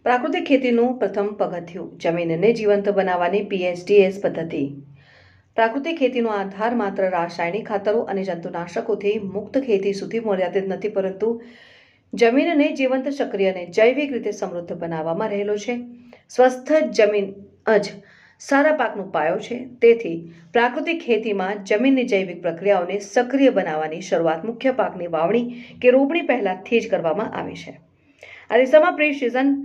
પ્રાકૃતિક ખેતીનું પ્રથમ પગથિયું જમીનને જીવંત બનાવવાની પીએચડીએસ પદ્ધતિ. પ્રાકૃતિક ખેતીનો આધાર માત્ર રાસાયણિક ખાતરો અને જંતુનાશકોથી મુક્ત ખેતી સુધી મર્યાદિત નથી, પરંતુ જમીનને જીવંત, સક્રિય અને જૈવિક રીતે સમૃદ્ધ બનાવવામાં રહેલો છે. સ્વસ્થ જમીન જ સારા પાકનો પાયો છે. તેથી પ્રાકૃતિક ખેતીમાં જમીનની જૈવિક પ્રક્રિયાઓને સક્રિય બનાવવાની શરૂઆત મુખ્ય પાકની વાવણી કે રોપણી પહેલાથી જ કરવામાં આવે છે. આ દિશામાં પ્રી-સિઝન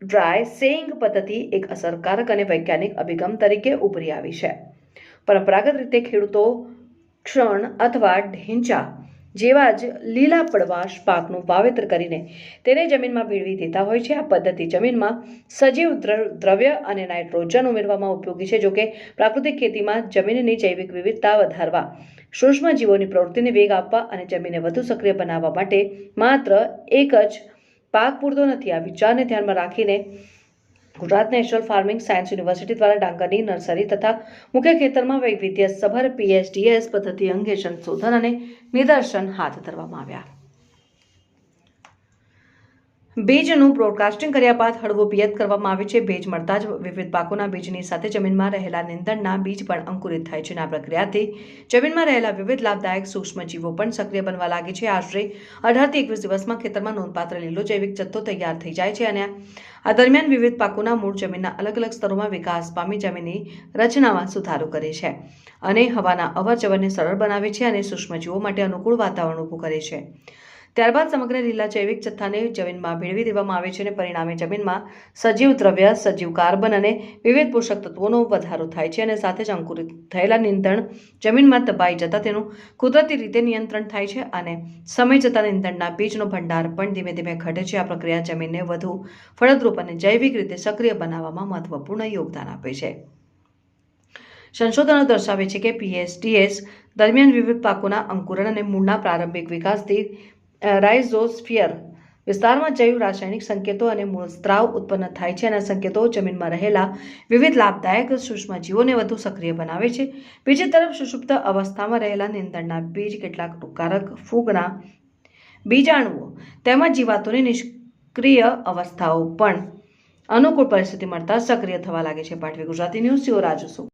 ડ્રાય સેઇંગ પદ્ધતિ એક અસરકારક અને વૈજ્ઞાનિક અભિગમ તરીકે ઉભરી આવી છે. પરંપરાગત રીતે ખેડૂતો ક્ષણ અથવા ઢીંચા જેવા જ લીલા પડવાશ પાકનું વાવેતર કરીને તેને જમીનમાં ભેળવી દેતા હોય છે. આ પદ્ધતિ જમીનમાં સજીવ દ્રવ્ય અને નાઇટ્રોજન ઉમેરવામાં ઉપયોગી છે. જોકે પ્રાકૃતિક ખેતીમાં જમીનની જૈવિક વિવિધતા વધારવા, સૂક્ષ્મજીવોની પ્રવૃત્તિને વેગ આપવા અને જમીનને વધુ સક્રિય બનાવવા માટે માત્ર એક જ પાક પૂરતો નથી. આ વિચારને ધ્યાનમાં રાખીને Gujarat national farming science university દ્વારા ડાંગરની નર્સરી તથા મુખ્ય ખેતરમાં વૈવિધ્યસભર પીએચડીએસ પદ્ધતિ અંગે સંશોધન અને નિદર્શન હાથ ધરવામાં આવ્યા. બીજનું બ્રોડકાસ્ટિંગ કર્યા બાદ હળવું પિયત કરવામાં આવે છે. ભેજ મળતા જ વિવિધ પાકોના બીજની સાથે જમીનમાં રહેલા નીંદણના બીજ પણ અંકુરિત થાય છે. આ પ્રક્રિયાથી જમીનમાં રહેલા વિવિધ લાભદાયક સૂક્ષ્મજીવો પણ સક્રિય બનવા લાગે છે. આશરે 18 થી 21 દિવસમાં ખેતરમાં નોંધપાત્ર લીલો જૈવિક જથ્થો તૈયાર થઈ જાય છે અને આ દરમિયાન વિવિધ પાકોના મૂળ જમીનના અલગ અલગ સ્તરોમાં વિકાસ પામી જમીનની રચનામાં સુધારો કરે છે અને હવાના અવરજવરને સરળ બનાવે છે અને સૂક્ષ્મજીવો માટે અનુકૂળ વાતાવરણ ઊભું કરે છે. ત્યારબાદ સમગ્ર લીલા જૈવિક જથ્થાને જમીનમાં ભેળવી દેવામાં આવે છે અને પરિણામે જમીનમાં સજીવ દ્રવ્ય, સજીવ કાર્બન અને વિવિધ પોષક તત્વોનો વધારો થાય છે અને સાથે જ અંકુરિત થયેલા નીંદણ જમીનમાં દબાઈ જતા તેનું કુદરતી રીતે નિયંત્રણ થાય છે અને સમય જતાં નીંદણના બીજનો ભંડાર પણ ધીમે ધીમે ઘટે છે. આ પ્રક્રિયા જમીનને વધુ ફળદ્રુપ અને જૈવિક રીતે સક્રિય બનાવવામાં મહત્વપૂર્ણ યોગદાન આપે છે. સંશોધનો દર્શાવે છે કે પીએચડીએસ દરમિયાન વિવિધ પાકોના અંકુરણ અને મૂળના પ્રારંભિક વિકાસથી રાઇઝોસ્ફિયર વિસ્તારમાં જૈવ રાસાયણિક સંકેતો અને મૂળ સ્ત્રાવ ઉત્પન્ન થાય છે અને સંકેતો જમીનમાં રહેલા વિવિધ લાભદાયક સૂક્ષ્મજીવોને વધુ સક્રિય બનાવે છે. બીજી તરફ સુષુપ્ત અવસ્થામાં રહેલા નીંદણના બીજ કેટલાક રોગકારક ફૂગના બીજાણુઓ તેમજ જીવાતોની નિષ્ક્રિય અવસ્થાઓ પણ અનુકૂળ પરિસ્થિતિ મળતા સક્રિય થવા લાગે છે. પાટવી ગુજરાતી ન્યૂઝ, રાજુ.